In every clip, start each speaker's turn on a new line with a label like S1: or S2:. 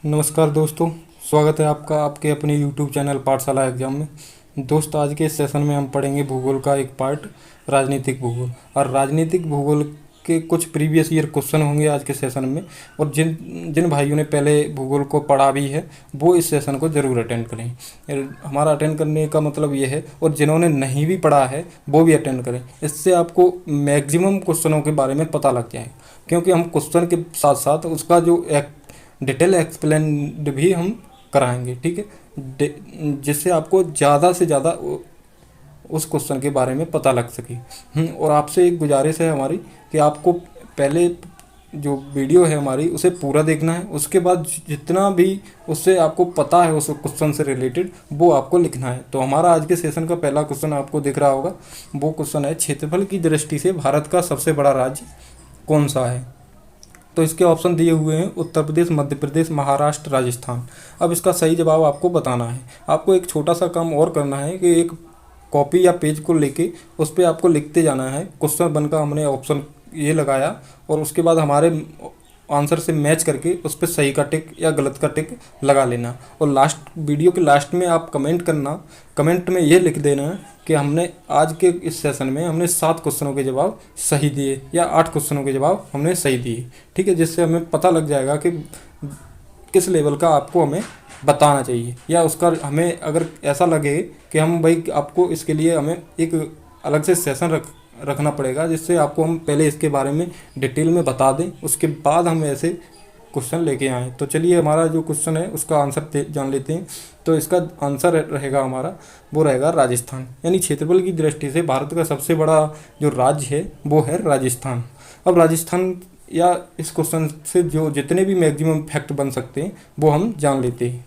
S1: नमस्कार दोस्तों। स्वागत है आपका आपके अपने YouTube चैनल पाठशाला एग्जाम में। दोस्त, आज के इस सेशन में हम पढ़ेंगे भूगोल का एक पार्ट, राजनीतिक भूगोल। और राजनीतिक भूगोल के कुछ प्रीवियस ईयर क्वेश्चन होंगे आज के सेशन में। और जिन जिन भाइयों ने पहले भूगोल को पढ़ा भी है वो इस सेशन को ज़रूर अटेंड करें। हमारा अटेंड करने का मतलब ये है, और जिन्होंने नहीं भी पढ़ा है वो भी अटेंड करें। इससे आपको मैक्सिमम क्वेश्चनों के बारे में पता लग जाएगा, क्योंकि हम क्वेश्चन के साथ साथ उसका जो डिटेल एक्सप्लेन भी हम कराएंगे। ठीक है, जिससे आपको ज़्यादा से ज़्यादा उस क्वेश्चन के बारे में पता लग सके। और आपसे एक गुजारिश है हमारी कि आपको पहले जो वीडियो है हमारी उसे पूरा देखना है, उसके बाद जितना भी उससे आपको पता है उस क्वेश्चन से रिलेटेड वो आपको लिखना है। तो हमारा आज के सेशन का पहला क्वेश्चन आपको दिख रहा होगा, वो क्वेश्चन है क्षेत्रफल की दृष्टि से भारत का सबसे बड़ा राज्य कौन सा है। तो इसके ऑप्शन दिए हुए हैं उत्तर प्रदेश, मध्य प्रदेश, महाराष्ट्र, राजस्थान। अब इसका सही जवाब आपको बताना है। आपको एक छोटा सा काम और करना है कि एक कॉपी या पेज को लेके उस पर आपको लिखते जाना है। क्वेश्चन 1 का हमने ऑप्शन ये लगाया और उसके बाद हमारे आंसर से मैच करके उस पर सही का टिक या गलत का टिक लगा लेना। और लास्ट वीडियो के लास्ट में आप कमेंट करना, कमेंट में ये लिख देना कि हमने आज के इस सेशन में हमने 7 क्वेश्चनों के जवाब सही दिए या 8 क्वेश्चनों के जवाब हमने सही दिए। ठीक है, जिससे हमें पता लग जाएगा कि किस लेवल का आपको हमें बताना चाहिए, या उसका हमें अगर ऐसा लगे कि हम भाई आपको इसके लिए हमें एक अलग से सेशन रखना पड़ेगा, जिससे आपको हम पहले इसके बारे में डिटेल में बता दें, उसके बाद हम ऐसे क्वेश्चन लेके आएँ। तो चलिए हमारा जो क्वेश्चन है उसका आंसर जान लेते हैं। तो इसका आंसर रहेगा हमारा, वो रहेगा राजस्थान। यानी क्षेत्रफल की दृष्टि से भारत का सबसे बड़ा जो राज्य है वो है राजस्थान। अब राजस्थान या इस क्वेश्चन से जो जितने भी मैक्सिमम फैक्ट बन सकते हैं वो हम जान लेते हैं।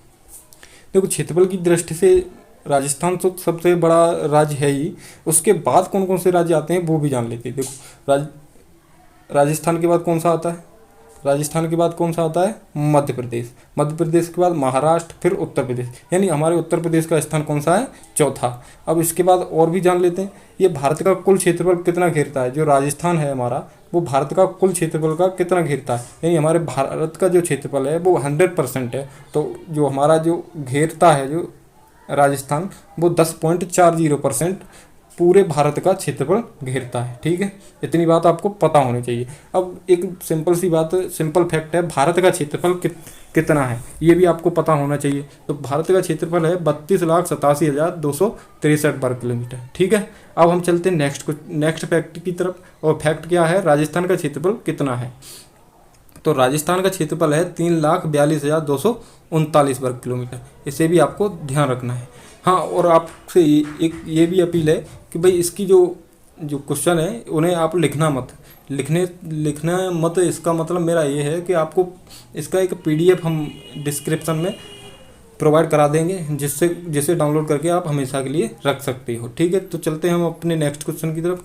S1: देखो, क्षेत्रफल की दृष्टि से राजस्थान तो सबसे बड़ा राज्य है ही, उसके बाद कौन कौन से राज्य आते हैं वो भी जान लेते हैं। देखो, राजस्थान के बाद कौन सा आता है? राजस्थान के बाद कौन सा आता है? मध्य प्रदेश। मध्य प्रदेश के बाद महाराष्ट्र, फिर उत्तर प्रदेश। यानी हमारे उत्तर प्रदेश का स्थान कौन सा है? चौथा। अब इसके बाद और भी जान लेते हैं, ये भारत का कुल क्षेत्रफल कितना घेरता है। जो राजस्थान है हमारा, वो भारत का कुल क्षेत्रफल का कितना घेरता है। यानी हमारे भारत का जो क्षेत्रफल है वो 100% है। तो जो हमारा जो घेरता है जो राजस्थान, वो 10.40% पूरे भारत का क्षेत्रफल घेरता है। ठीक है, इतनी बात आपको पता होनी चाहिए। अब एक सिंपल सी बात, सिंपल फैक्ट है, भारत का क्षेत्रफल कितना है ये भी आपको पता होना चाहिए। तो भारत का क्षेत्रफल है 32,87,263 वर्ग किलोमीटर। ठीक है, अब हम चलते हैं नेक्स्ट फैक्ट की तरफ। और फैक्ट क्या है? राजस्थान का क्षेत्रफल कितना है। तो राजस्थान का क्षेत्रफल है 3,42,239 वर्ग किलोमीटर। इसे भी आपको ध्यान रखना है। हाँ, और आपसे एक ये भी अपील है कि भाई इसकी जो क्वेश्चन है उन्हें आप लिखना मत। इसका मतलब मेरा ये है कि आपको इसका एक PDF हम डिस्क्रिप्शन में प्रोवाइड करा देंगे, जिसे डाउनलोड करके आप हमेशा के लिए रख सकते हो। ठीक है, तो चलते हैं हम अपने नेक्स्ट क्वेश्चन की तरफ।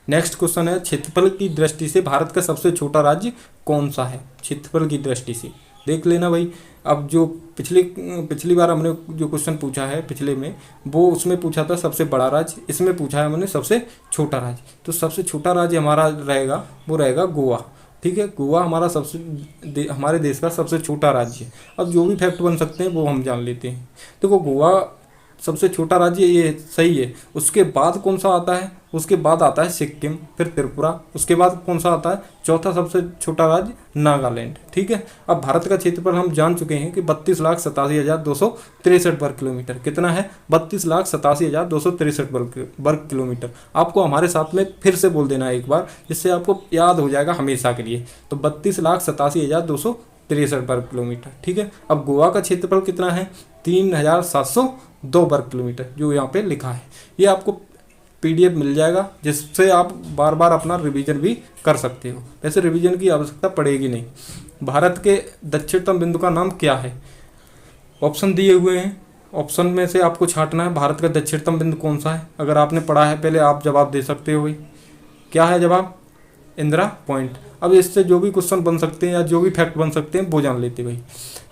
S1: नेक्स्ट क्वेश्चन है, क्षेत्रफल की दृष्टि से भारत का सबसे छोटा राज्य कौन सा है। क्षेत्रफल की दृष्टि से देख लेना भाई। अब जो पिछली बार हमने जो क्वेश्चन पूछा है पिछले में, वो उसमें पूछा था सबसे बड़ा राज्य, इसमें पूछा है हमने सबसे छोटा राज्य। तो सबसे छोटा राज्य हमारा रहेगा, वो रहेगा गोवा। ठीक है, गोवा हमारे देश का सबसे छोटा राज्य है। अब जो भी फैक्ट बन सकते हैं वो हम जान लेते हैं। देखो, गोवा सबसे छोटा राज्य, ये सही है। उसके बाद कौन सा आता है? उसके बाद आता है सिक्किम, फिर त्रिपुरा। उसके बाद कौन सा आता है? चौथा सबसे छोटा राज्य नागालैंड। ठीक है, अब भारत का क्षेत्रफल हम जान चुके हैं कि 32,87,263 वर्ग किलोमीटर। कितना है? 32,87,263 वर्ग किलोमीटर। आपको हमारे साथ में फिर से बोल देना है एक बार, जिससे आपको याद हो जाएगा हमेशा के लिए। तो 32,87,263 वर्ग किलोमीटर। ठीक है, अब गोवा का क्षेत्रफल कितना है? 3,702 वर्ग किलोमीटर, जो यहाँ पे लिखा है। ये आपको PDF मिल जाएगा, जिससे आप बार बार अपना रिवीजन भी कर सकते हो। वैसे रिवीजन की आवश्यकता पड़ेगी नहीं। भारत के दक्षिणतम बिंदु का नाम क्या है? ऑप्शन दिए हुए हैं, ऑप्शन में से आपको छांटना है भारत का दक्षिणतम बिंदु कौन सा है। अगर आपने पढ़ा है पहले, आप जवाब दे सकते हो भाई। क्या है जवाब? इंदिरा पॉइंट। अब इससे जो भी क्वेश्चन बन सकते हैं या जो भी फैक्ट बन सकते हैं वो जान लेते भाई।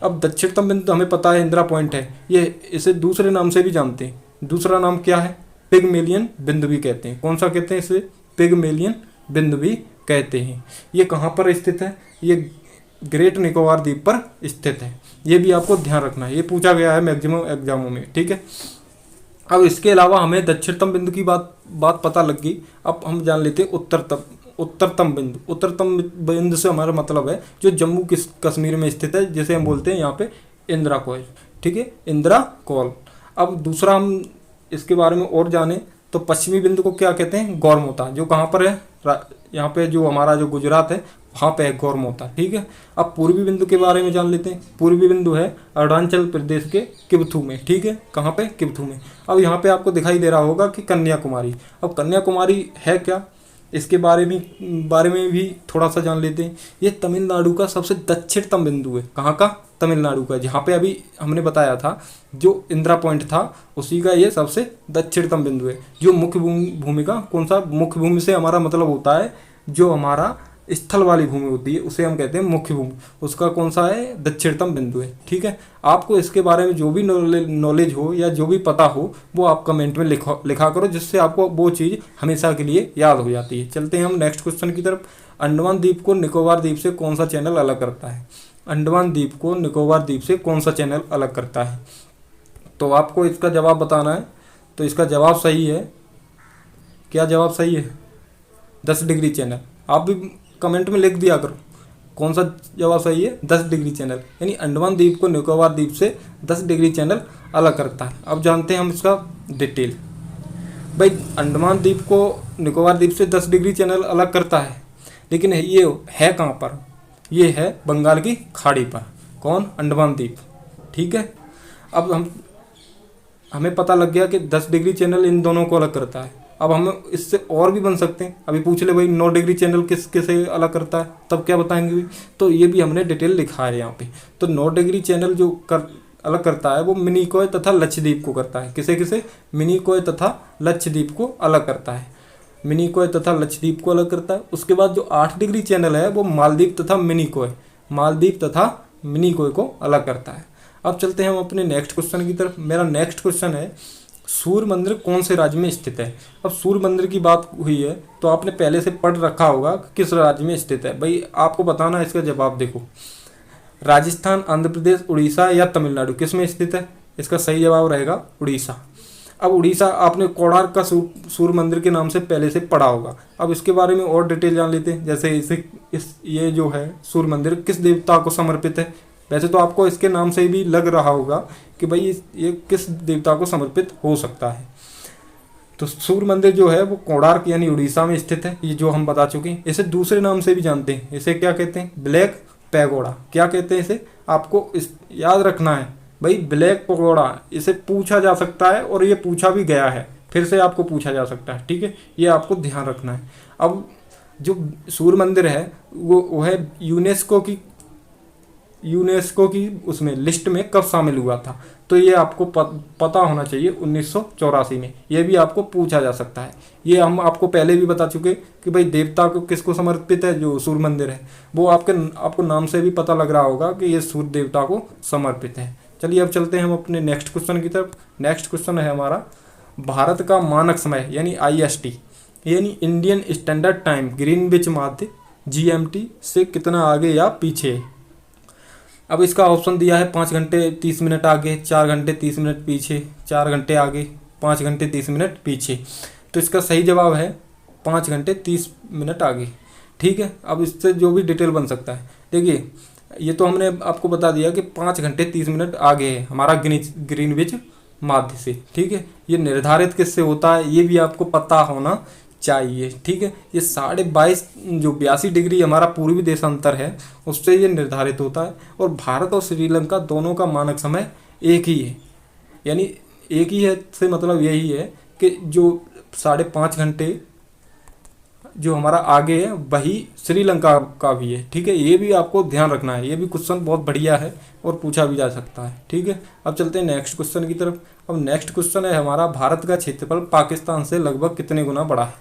S1: अब दक्षिणतम बिंदु हमें पता है इंदिरा पॉइंट है, ये इसे दूसरे नाम से भी जानते हैं। दूसरा नाम क्या है? पिगमेलियन बिंदु भी कहते हैं। कौन सा कहते हैं इसे? पिगमेलियन बिंदु भी कहते हैं। ये कहाँ पर स्थित है? ये ग्रेट निकोबार द्वीप पर स्थित है। ये भी आपको ध्यान रखना है, ये पूछा गया है मैक्सिमम एग्जामों में, ठीक है। अब इसके अलावा हमें दक्षिणतम बिंदु की बात पता लग गई। अब हम जान लेते हैं उत्तरतम बिंदु। उत्तरतम बिंदु से हमारा मतलब है जो जम्मू कश्मीर में स्थित है, जिसे हम बोलते हैं यहाँ पे इंदिरा कॉल, ठीक है, इंदिरा कॉल। अब दूसरा हम इसके बारे में और जाने तो पश्चिमी बिंदु को क्या कहते हैं, गौरमोता, जो कहाँ पर है, यहाँ पे जो हमारा जो गुजरात है वहाँ पे है गौरमोता, ठीक है। अब पूर्वी बिंदु के बारे में जान लेते हैं। पूर्वी बिंदु है अरुणाचल प्रदेश के किबथू में, ठीक है, कहाँ पे, किबथू में। अब यहाँ पे आपको दिखाई दे रहा होगा कि कन्याकुमारी। अब कन्याकुमारी है क्या, इसके बारे में भी थोड़ा सा जान लेते हैं। ये तमिलनाडु का सबसे दक्षिणतम बिंदु है। कहाँ का, तमिलनाडु का, जहाँ पे अभी हमने बताया था जो इंदिरा पॉइंट था उसी का ये सबसे दक्षिणतम बिंदु है। जो मुख्य भूमि का कौन सा, मुख्य भूमि से हमारा मतलब होता है जो हमारा स्थल वाली भूमि होती है उसे हम कहते हैं मुख्य भूमि, उसका कौन सा है, दक्षिणतम बिंदु है, ठीक है। आपको इसके बारे में जो भी नॉलेज हो या जो भी पता हो वो आप कमेंट में लिखा करो, जिससे आपको वो चीज़ हमेशा के लिए याद हो जाती है। चलते हैं हम नेक्स्ट क्वेश्चन की तरफ। अंडमान द्वीप को निकोबार द्वीप से कौन सा चैनल अलग करता है। अंडमान द्वीप को निकोबार द्वीप से कौन सा चैनल अलग करता है, तो आपको इसका जवाब बताना है। तो इसका जवाब सही है, क्या जवाब सही है, 10 डिग्री चैनल। आप भी कमेंट में लिख दिया करो कौन सा जवाब सही है, 10 डिग्री चैनल, यानी अंडमान द्वीप को निकोबार द्वीप से 10 डिग्री चैनल अलग करता है। अब जानते हैं हम इसका डिटेल। भाई अंडमान द्वीप को निकोबार द्वीप से 10 डिग्री चैनल अलग करता है, लेकिन ये है कहाँ पर, ये है बंगाल की खाड़ी पर। कौन, अंडमान द्वीप, ठीक है। अब हमें पता लग गया कि 10 डिग्री चैनल इन दोनों को अलग करता है। अब हम इससे और भी बन सकते हैं। अभी पूछ ले भाई 9 डिग्री चैनल किसे अलग करता है, तब क्या बताएंगे भाई, तो ये भी हमने डिटेल लिखा है यहाँ पे। तो 9 डिग्री चैनल जो अलग करता है वो मिनिकॉय तथा लक्षद्वीप को करता है। किसे मिनिकॉय तथा लक्षद्वीप को अलग करता है, मिनिकॉय तथा लक्षद्वीप को अलग करता है। उसके बाद जो 8 डिग्री चैनल है वो मालदीव तथा मिनिकॉय को अलग करता है। अब चलते हैं हम अपने नेक्स्ट क्वेश्चन की तरफ। मेरा नेक्स्ट क्वेश्चन है सूर्य मंदिर कौन से राज्य में स्थित है। अब सूर्य मंदिर की बात हुई है तो आपने पहले से पढ़ रखा होगा किस राज्य में स्थित है। भाई आपको बताना है इसका जवाब। देखो, राजस्थान, आंध्र प्रदेश, उड़ीसा या तमिलनाडु, किस में स्थित है। इसका सही जवाब रहेगा उड़ीसा। अब उड़ीसा आपने कोणार्क का सूर्य मंदिर के नाम से पहले से पढ़ा होगा। अब इसके बारे में और डिटेल जान लेते हैं। जैसे ये जो है सूर्य मंदिर किस देवता को समर्पित है। वैसे तो आपको इसके नाम से भी लग रहा होगा कि भाई ये किस देवता को समर्पित हो सकता है। तो सूर्य मंदिर जो है वो कोणार्क यानी उड़ीसा में स्थित है, ये जो हम बता चुके हैं। इसे दूसरे नाम से भी जानते हैं, इसे क्या कहते हैं, ब्लैक पैगोडा। क्या कहते हैं इसे, आपको याद रखना है भाई, ब्लैक पैगोडा। इसे पूछा जा सकता है और ये पूछा भी गया है, फिर से आपको पूछा जा सकता है, ठीक है, ये आपको ध्यान रखना है। अब जो सूर्य मंदिर है वो है यूनेस्को की उसमें लिस्ट में कब शामिल हुआ था, तो ये आपको पता होना चाहिए 1984 में। ये भी आपको पूछा जा सकता है। ये हम आपको पहले भी बता चुके कि भाई देवता को किसको समर्पित है, जो सूर्य मंदिर है वो आपको नाम से भी पता लग रहा होगा कि ये सूर्य देवता को समर्पित है। चलिए अब चलते हैं हम अपने नेक्स्ट क्वेश्चन की तरफ। नेक्स्ट क्वेश्चन है हमारा, भारत का मानक समय यानी IST यानी इंडियन स्टैंडर्ड टाइम ग्रीनविच माध्य GMT से कितना आगे या पीछे है। अब इसका ऑप्शन दिया है 5 घंटे 30 मिनट आगे, 4 घंटे 30 मिनट पीछे, 4 घंटे आगे, 5 घंटे 30 मिनट पीछे। तो इसका सही जवाब है 5 घंटे 30 मिनट आगे, ठीक है। अब इससे जो भी डिटेल बन सकता है, देखिए ये तो हमने आपको बता दिया कि 5 घंटे 30 मिनट आगे है हमारा ग्रीनविच माध्य से, ठीक है। ये निर्धारित किससे होता है ये भी आपको पता होना चाहिए, ठीक है। ये 22.5 जो 82 डिग्री हमारा पूर्वी देशांतर है उससे ये निर्धारित होता है। और भारत और श्रीलंका दोनों का मानक समय एक ही है, यानी एक ही है से मतलब यही है कि जो 5.5 घंटे जो हमारा आगे है वही श्रीलंका का भी है, ठीक है। ये भी आपको ध्यान रखना है, ये भी क्वेश्चन बहुत बढ़िया है और पूछा भी जा सकता है, ठीक है। अब चलते हैं नेक्स्ट क्वेश्चन की तरफ। अब नेक्स्ट क्वेश्चन है हमारा, भारत का क्षेत्रफल पाकिस्तान से लगभग कितने गुना बड़ा है।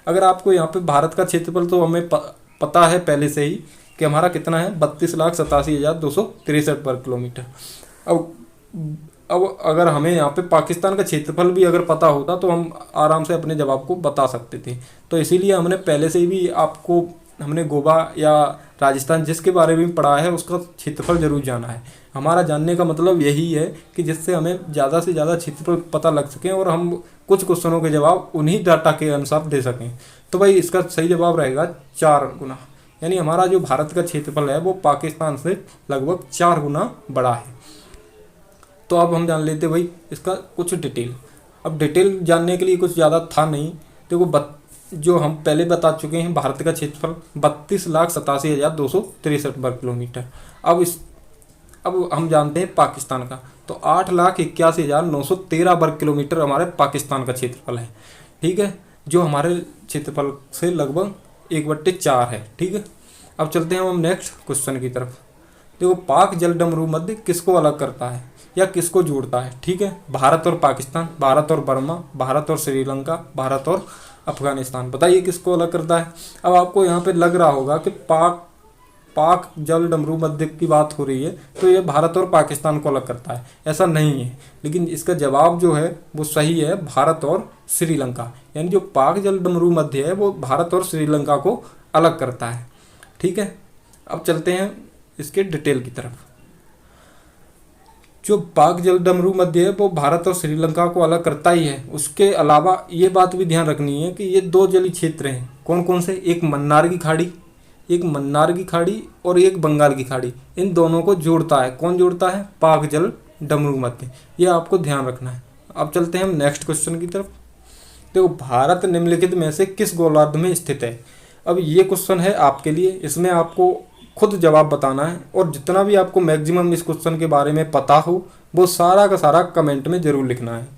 S1: अगर आपको यहाँ पे भारत का क्षेत्रफल तो हमें पता है पहले से ही कि हमारा कितना है, 32,87,263 वर्ग किलोमीटर। अब अगर हमें यहाँ पे पाकिस्तान का क्षेत्रफल भी अगर पता होता तो हम आराम से अपने जवाब को बता सकते थे। तो इसीलिए हमने पहले से भी आपको हमने गोवा या राजस्थान जिसके बारे में पढ़ा है उसका क्षेत्रफल जरूर जाना है। हमारा जानने का मतलब यही है कि जिससे हमें ज़्यादा से ज़्यादा क्षेत्रफल पता लग सके और हम कुछ क्वेश्चनों के जवाब उन्हीं डाटा के अनुसार दे सकें। तो भाई इसका सही जवाब रहेगा 4 गुना, यानी हमारा जो भारत का क्षेत्रफल है वो पाकिस्तान से लगभग 4 गुना बड़ा है। तो अब हम जान लेते भाई इसका कुछ डिटेल। अब डिटेल जानने के लिए कुछ ज़्यादा था नहीं, देखो जो हम पहले बता चुके हैं भारत का क्षेत्रफल 32,87,263 वर्ग किलोमीटर। अब हम जानते हैं पाकिस्तान का, तो 8,81,913 वर्ग किलोमीटर हमारे पाकिस्तान का क्षेत्रफल है। ठीक है, जो हमारे क्षेत्रफल से लगभग 1/4 है। ठीक है, अब चलते हैं हम नेक्स्ट क्वेश्चन की तरफ। देखो पाक जलडमरू मध्य किसको अलग करता है या किसको जोड़ता है? ठीक है, भारत और पाकिस्तान, भारत और बर्मा, भारत और श्रीलंका, भारत और अफगानिस्तान। बताइए किसको अलग करता है? अब आपको यहाँ पे लग रहा होगा कि पाक जल डमरू मध्य की बात हो रही है तो ये भारत और पाकिस्तान को अलग करता है, ऐसा नहीं है। लेकिन इसका जवाब जो है वो सही है, भारत और श्रीलंका। यानी जो पाक जल डमरू मध्य है वो भारत और श्रीलंका को अलग करता है। ठीक है, अब चलते हैं इसके डिटेल की तरफ। जो पाक जल डमरू मध्य है वो भारत और श्रीलंका को अलग करता ही है, उसके अलावा ये बात भी ध्यान रखनी है कि ये 2 जलीय क्षेत्र हैं। कौन कौन से? एक मन्नार की खाड़ी और एक बंगाल की खाड़ी। इन दोनों को जोड़ता है। कौन जोड़ता है? पाक जल डमरू मध्य। ये आपको ध्यान रखना है। अब चलते हैं हम नेक्स्ट क्वेश्चन की तरफ। देखो भारत निम्नलिखित में से किस गोलार्ध में स्थित है? अब ये क्वेश्चन है आपके लिए, इसमें आपको खुद जवाब बताना है और जितना भी आपको मैक्सिमम इस क्वेश्चन के बारे में पता हो वो सारा का सारा कमेंट में ज़रूर लिखना है,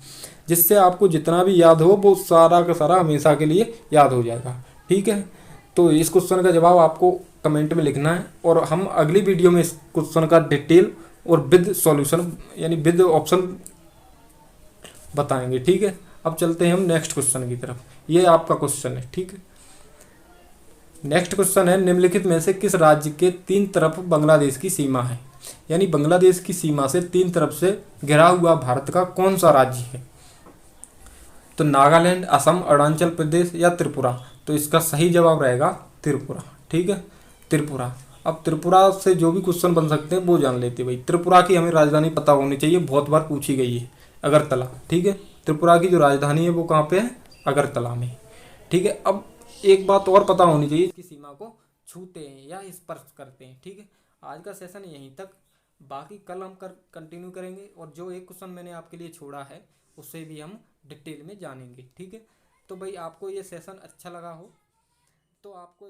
S1: जिससे आपको जितना भी याद हो वो सारा का सारा हमेशा के लिए याद हो जाएगा। ठीक है, तो इस क्वेश्चन का जवाब आपको कमेंट में लिखना है और हम अगली वीडियो में इस क्वेश्चन का डिटेल और विद सॉल्यूशन यानी विद ऑप्शन बताएंगे। ठीक है, अब चलते हैं हम नेक्स्ट क्वेश्चन की तरफ। ये आपका क्वेश्चन है। ठीक है, नेक्स्ट क्वेश्चन है निम्नलिखित में से किस राज्य के 3 तरफ बांग्लादेश की सीमा है? यानी बांग्लादेश की सीमा से 3 तरफ से घिरा हुआ भारत का कौन सा राज्य है? तो नागालैंड, असम, अरुणाचल प्रदेश या त्रिपुरा? तो इसका सही जवाब रहेगा त्रिपुरा। ठीक है, त्रिपुरा। अब त्रिपुरा से जो भी क्वेश्चन बन सकते हैं वो जान लेते हैं भाई। त्रिपुरा की हमें राजधानी पता होनी चाहिए, बहुत बार पूछी गई है, अगरतला। ठीक है, त्रिपुरा की जो राजधानी है वो कहाँ पे है? अगरतला में। ठीक है, अब एक बात और पता होनी चाहिए, इसकी सीमा को छूते हैं या स्पर्श करते हैं। ठीक है, आज का सेशन यहीं तक, बाकी कल हम कंटिन्यू करेंगे और जो एक क्वेश्चन मैंने आपके लिए छोड़ा है उससे भी हम डिटेल में जानेंगे। ठीक है, तो भाई आपको ये सेशन अच्छा लगा हो तो आपको